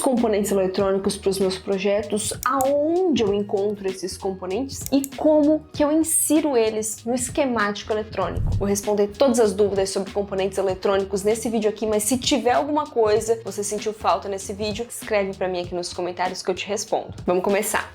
componentes eletrônicos para os meus projetos, aonde eu encontro esses componentes e como que eu insiro eles no esquemático eletrônico. Vou responder todas as dúvidas sobre componentes eletrônicos nesse vídeo aqui, mas se tiver alguma coisa que você sentiu falta nesse vídeo, escreve para mim aqui nos comentários que eu te respondo. Vamos começar!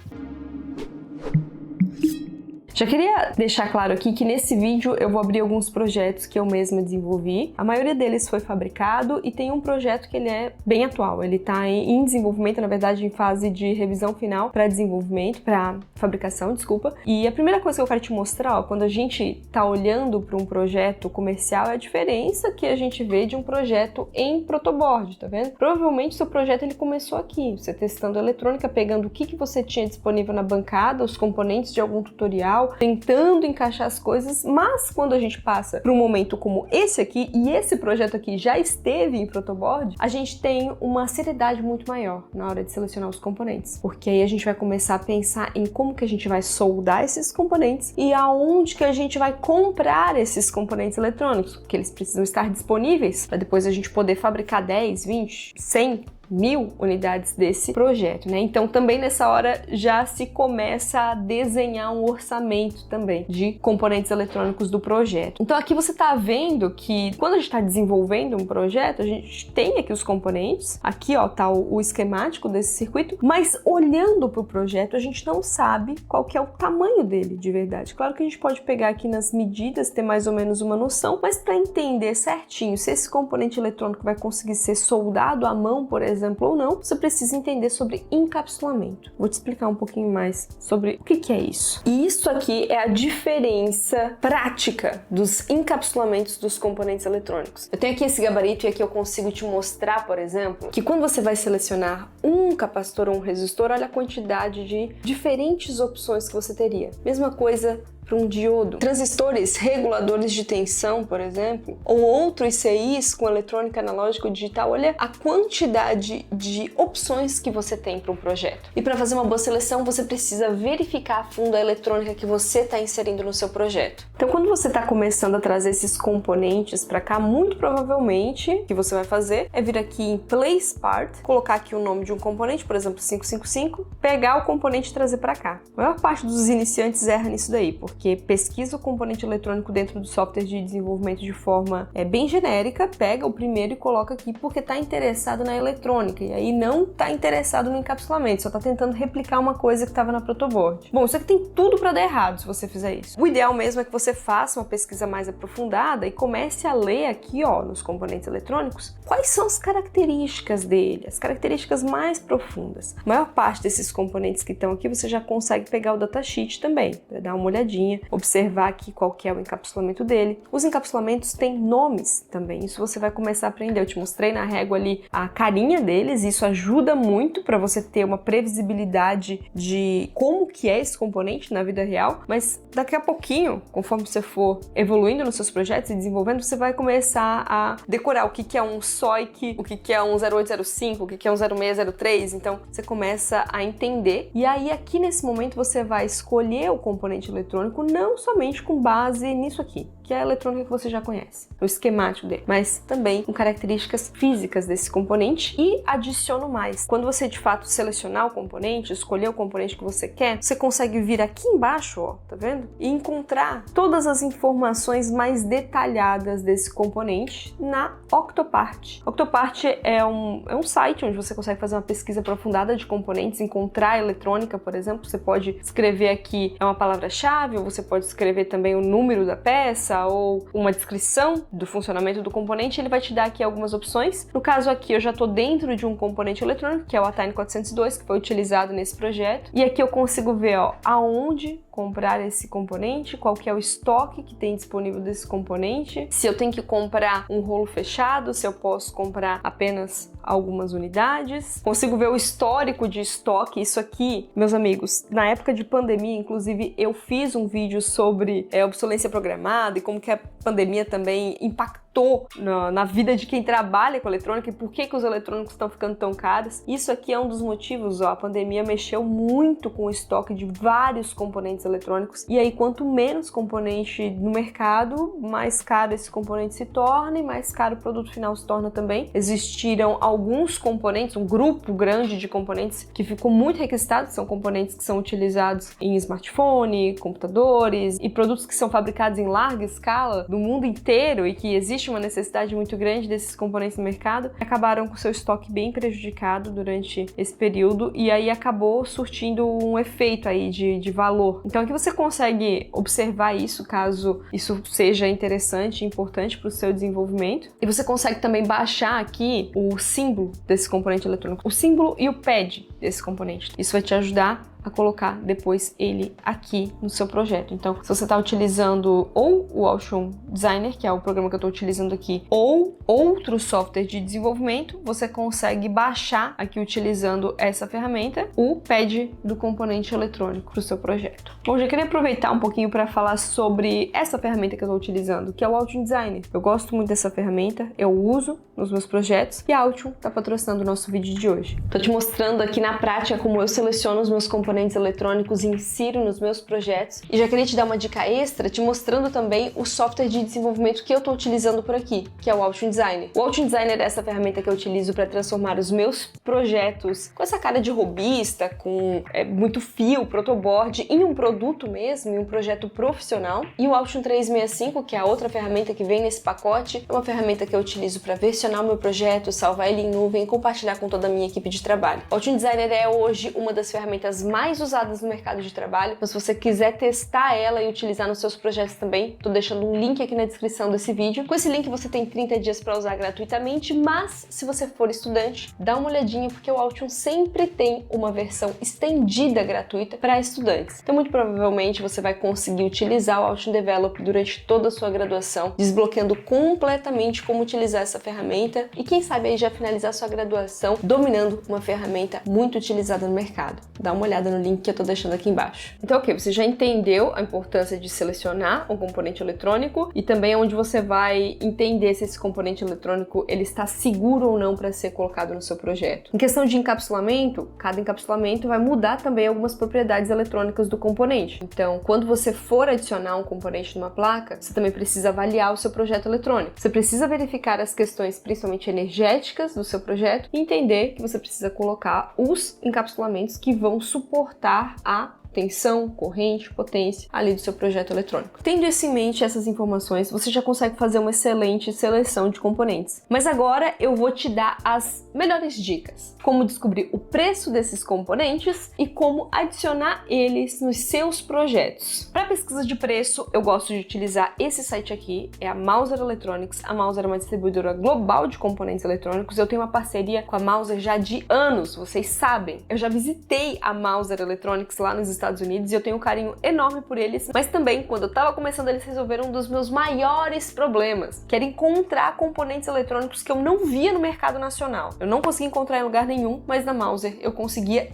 Já queria deixar claro aqui que nesse vídeo eu vou abrir alguns projetos que eu mesma desenvolvi. A maioria deles foi fabricado e tem um projeto que ele é bem atual. Ele está em desenvolvimento, na verdade em fase de revisão final para desenvolvimento, para fabricação, desculpa. E a primeira coisa que eu quero te mostrar, ó, quando a gente está olhando para um projeto comercial, é a diferença que a gente vê de um projeto em protoboard, tá vendo? Provavelmente seu projeto ele começou aqui, você testando eletrônica, pegando o que você tinha disponível na bancada, os componentes de algum tutorial, tentando encaixar as coisas, mas quando a gente passa para um momento como esse aqui, e esse projeto aqui já esteve em protoboard, a gente tem uma seriedade muito maior na hora de selecionar os componentes, porque aí a gente vai começar a pensar em como que a gente vai soldar esses componentes e aonde que a gente vai comprar esses componentes eletrônicos, porque eles precisam estar disponíveis para depois a gente poder fabricar 10, 20, 100, 1000 unidades desse projeto, né? Então também nessa hora já se começa a desenhar um orçamento também de componentes eletrônicos do projeto. Então aqui você tá vendo que quando a gente está desenvolvendo um projeto, a gente tem aqui os componentes, aqui ó tá o esquemático desse circuito, mas olhando para o projeto a gente não sabe qual que é o tamanho dele de verdade. Claro que a gente pode pegar aqui nas medidas, ter mais ou menos uma noção, mas para entender certinho se esse componente eletrônico vai conseguir ser soldado à mão, por exemplo, ou não, você precisa entender sobre encapsulamento. Vou te explicar um pouquinho mais sobre o que é isso. E isso aqui é a diferença prática dos encapsulamentos dos componentes eletrônicos. Eu tenho aqui esse gabarito e aqui eu consigo te mostrar, por exemplo, que quando você vai selecionar um capacitor ou um resistor, olha a quantidade de diferentes opções que você teria. Mesma coisa para um diodo. Transistores reguladores de tensão, por exemplo, ou outros ICIs com eletrônica analógica digital, olha a quantidade de opções que você tem para um projeto. E para fazer uma boa seleção, você precisa verificar a fundo a eletrônica que você está inserindo no seu projeto. Então, quando você está começando a trazer esses componentes para cá, muito provavelmente o que você vai fazer é vir aqui em Place Part, colocar aqui o nome de um componente, por exemplo, 555, pegar o componente e trazer para cá. A maior parte dos iniciantes erra nisso daí, porque pesquisa o componente eletrônico dentro do software de desenvolvimento de forma bem genérica, pega o primeiro e coloca aqui porque está interessado na eletrônica e aí não está interessado no encapsulamento, só está tentando replicar uma coisa que estava na protoboard. Bom, isso aqui tem tudo para dar errado se você fizer isso. O ideal mesmo é que você faça uma pesquisa mais aprofundada e comece a ler aqui, ó, nos componentes eletrônicos, quais são as características dele, as características mais profundas. A maior parte desses componentes que estão aqui você já consegue pegar o datasheet também, para dar uma olhadinha, observar aqui qual que é o encapsulamento dele. Os encapsulamentos têm nomes também, isso você vai começar a aprender. Eu te mostrei na régua ali a carinha deles, isso ajuda muito para você ter uma previsibilidade de como que é esse componente na vida real, mas daqui a pouquinho, conforme você for evoluindo nos seus projetos e desenvolvendo, você vai começar a decorar o que é um SOIC, o que é um 0805, o que é um 0603, então você começa a entender e aí aqui nesse momento você vai escolher o componente eletrônico não somente com base nisso aqui, que é a eletrônica que você já conhece, o esquemático dele, mas também com características físicas desse componente e adiciono mais. Quando você de fato selecionar o componente, escolher o componente que você quer, você consegue vir aqui embaixo, ó, tá vendo? E encontrar todas as informações mais detalhadas desse componente na Octopart. Octopart é um site onde você consegue fazer uma pesquisa aprofundada de componentes, encontrar eletrônica, por exemplo. Você pode escrever aqui uma palavra-chave, ou você pode escrever também o número da peça ou uma descrição do funcionamento do componente. Ele vai te dar aqui algumas opções. No caso aqui eu já estou dentro de um componente eletrônico, que é o Atine 402, que foi utilizado nesse projeto. E aqui eu consigo ver, ó, aonde comprar esse componente, qual que é o estoque que tem disponível desse componente, se eu tenho que comprar um rolo fechado, se eu posso comprar apenas algumas unidades. Consigo ver o histórico de estoque. Isso aqui, meus amigos, na época de pandemia, inclusive, eu fiz um vídeo sobre obsolescência programada e como que a pandemia também impactou impactou na vida de quem trabalha com eletrônica e por que os eletrônicos estão ficando tão caros. Isso aqui é um dos motivos, a pandemia mexeu muito com o estoque de vários componentes eletrônicos, e aí quanto menos componente no mercado, mais caro esse componente se torna e mais caro o produto final se torna também. Existiram alguns componentes, um grupo grande de componentes que ficou muito requisitado, são componentes que são utilizados em smartphone, computadores e produtos que são fabricados em larga escala no mundo inteiro e que existe uma necessidade muito grande desses componentes no mercado, acabaram com seu estoque bem prejudicado durante esse período e aí acabou surtindo um efeito aí de valor. Então aqui você consegue observar isso, caso isso seja interessante e importante para o seu desenvolvimento. E você consegue também baixar aqui o símbolo desse componente eletrônico, o símbolo e o pad desse componente. Isso vai te ajudar a colocar depois ele aqui no seu projeto. Então, se você está utilizando ou o Altium Designer, que é o programa que eu estou utilizando aqui, ou outro software de desenvolvimento, você consegue baixar aqui utilizando essa ferramenta o pad do componente eletrônico para o seu projeto. Bom, já queria aproveitar um pouquinho para falar sobre essa ferramenta que eu estou utilizando, que é o Altium Designer. Eu gosto muito dessa ferramenta, eu uso nos meus projetos e a Altium está patrocinando o nosso vídeo de hoje. Estou te mostrando aqui na prática como eu seleciono os meus componentes eletrônicos e insiro nos meus projetos. E já queria te dar uma dica extra, te mostrando também o software de desenvolvimento que eu estou utilizando por aqui, que é o Altium Designer. O Altium Designer é essa ferramenta que eu utilizo para transformar os meus projetos com essa cara de robista, com muito fio, protoboard, em um produto mesmo, em um projeto profissional. E o Altium 365, que é a outra ferramenta que vem nesse pacote, é uma ferramenta que eu utilizo para versionar o meu projeto, salvar ele em nuvem e compartilhar com toda a minha equipe de trabalho. O Altium Designer é hoje uma das ferramentas mais usadas no mercado de trabalho. Então, se você quiser testar ela e utilizar nos seus projetos também, tô deixando um link aqui na descrição desse vídeo. Com esse link você tem 30 dias para usar gratuitamente, mas se você for estudante, dá uma olhadinha porque o Altium sempre tem uma versão estendida gratuita para estudantes. Então, muito provavelmente você vai conseguir utilizar o Altium Develop durante toda a sua graduação, desbloqueando completamente como utilizar essa ferramenta e quem sabe aí já finalizar sua graduação dominando uma ferramenta muito utilizada no mercado. Dá uma olhada no link que eu tô deixando aqui embaixo. Então, ok, você já entendeu a importância de selecionar um componente eletrônico e também onde você vai entender se esse componente eletrônico ele está seguro ou não para ser colocado no seu projeto. Em questão de encapsulamento, cada encapsulamento vai mudar também algumas propriedades eletrônicas do componente. Então, quando você for adicionar um componente numa placa, você também precisa avaliar o seu projeto eletrônico. Você precisa verificar as questões, principalmente energéticas, do seu projeto e entender que você precisa colocar os encapsulamentos que vão suportar a tensão, corrente, potência ali do seu projeto eletrônico. Tendo isso em mente, essas informações, você já consegue fazer uma excelente seleção de componentes. Mas agora eu vou te dar as melhores dicas. Como descobrir o preço desses componentes e como adicionar eles nos seus projetos. Para pesquisa de preço, eu gosto de utilizar esse site aqui, é a Mouser Electronics. A Mouser é uma distribuidora global de componentes eletrônicos. Eu tenho uma parceria com a Mouser já de anos, vocês sabem. Eu já visitei a Mouser Electronics lá nos Estados Unidos e eu tenho um carinho enorme por eles, mas também quando eu tava começando eles resolveram um dos meus maiores problemas, que era encontrar componentes eletrônicos que eu não via no mercado nacional. Eu não conseguia encontrar em lugar nenhum, mas na Mouser eu conseguia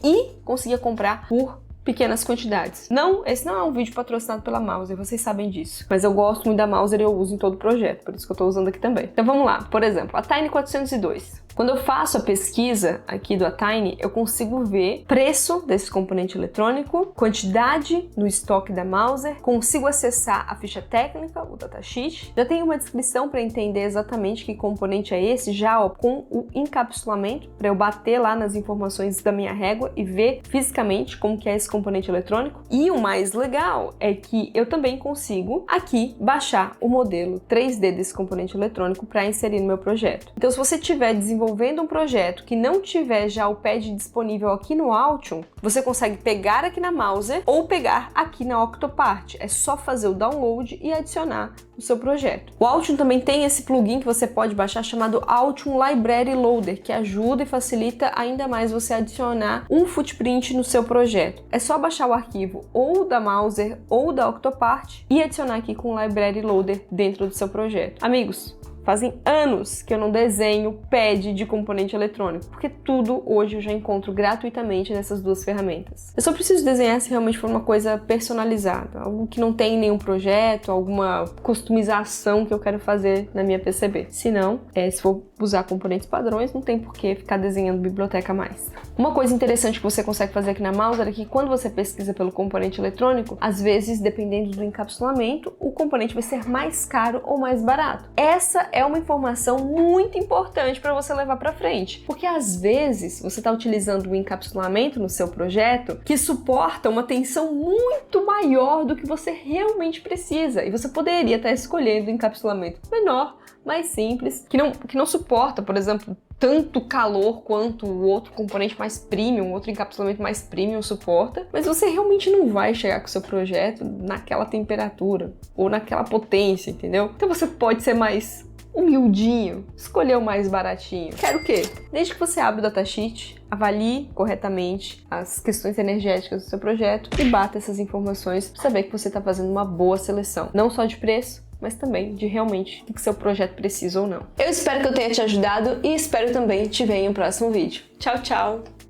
comprar por pequenas quantidades. Não, esse não é um vídeo patrocinado pela Mouser, vocês sabem disso. Mas eu gosto muito da Mouser e eu uso em todo o projeto, por isso que eu tô usando aqui também. Então vamos lá, por exemplo, a Tiny 402. Quando eu faço a pesquisa aqui do Atine, eu consigo ver preço desse componente eletrônico, quantidade no estoque da Mouser, consigo acessar a ficha técnica, o datasheet, já tenho uma descrição para entender exatamente que componente é esse, já com o encapsulamento, para eu bater lá nas informações da minha régua e ver fisicamente como que é esse componente eletrônico. E o mais legal é que eu também consigo aqui baixar o modelo 3D desse componente eletrônico para inserir no meu projeto. Então, se você tiver desenvolvendo um projeto que não tiver já o pad disponível aqui no Altium, você consegue pegar aqui na Mouser ou pegar aqui na Octopart. É só fazer o download e adicionar no seu projeto. O Altium também tem esse plugin que você pode baixar chamado Altium Library Loader, que ajuda e facilita ainda mais você adicionar um footprint no seu projeto. É só baixar o arquivo ou da Mouser ou da Octopart e adicionar aqui com o Library Loader dentro do seu projeto. Amigos, Fazem anos que eu não desenho pad de componente eletrônico, porque tudo hoje eu já encontro gratuitamente nessas duas ferramentas. Eu só preciso desenhar se realmente for uma coisa personalizada, algo que não tem nenhum projeto, alguma customização que eu quero fazer na minha PCB. Se não, se for usar componentes padrões, não tem por que ficar desenhando biblioteca mais. Uma coisa interessante que você consegue fazer aqui na Mouser é que quando você pesquisa pelo componente eletrônico, às vezes, dependendo do encapsulamento, o componente vai ser mais caro ou mais barato. Essa é uma informação muito importante para você levar para frente, porque às vezes você está utilizando um encapsulamento no seu projeto que suporta uma tensão muito maior do que você realmente precisa, e você poderia estar escolhendo um encapsulamento menor, mais simples, que não suporta, por exemplo, tanto calor quanto o outro componente mais premium, outro encapsulamento mais premium suporta, mas você realmente não vai chegar com o seu projeto naquela temperatura ou naquela potência, entendeu? Então você pode ser mais humildinho, escolher o mais baratinho. Quero o quê? Desde que você abra o datasheet, avalie corretamente as questões energéticas do seu projeto e bata essas informações para saber que você está fazendo uma boa seleção, não só de preço, mas também de realmente o que seu projeto precisa ou não. Eu espero que eu tenha te ajudado e espero também te ver em um próximo vídeo. Tchau, tchau!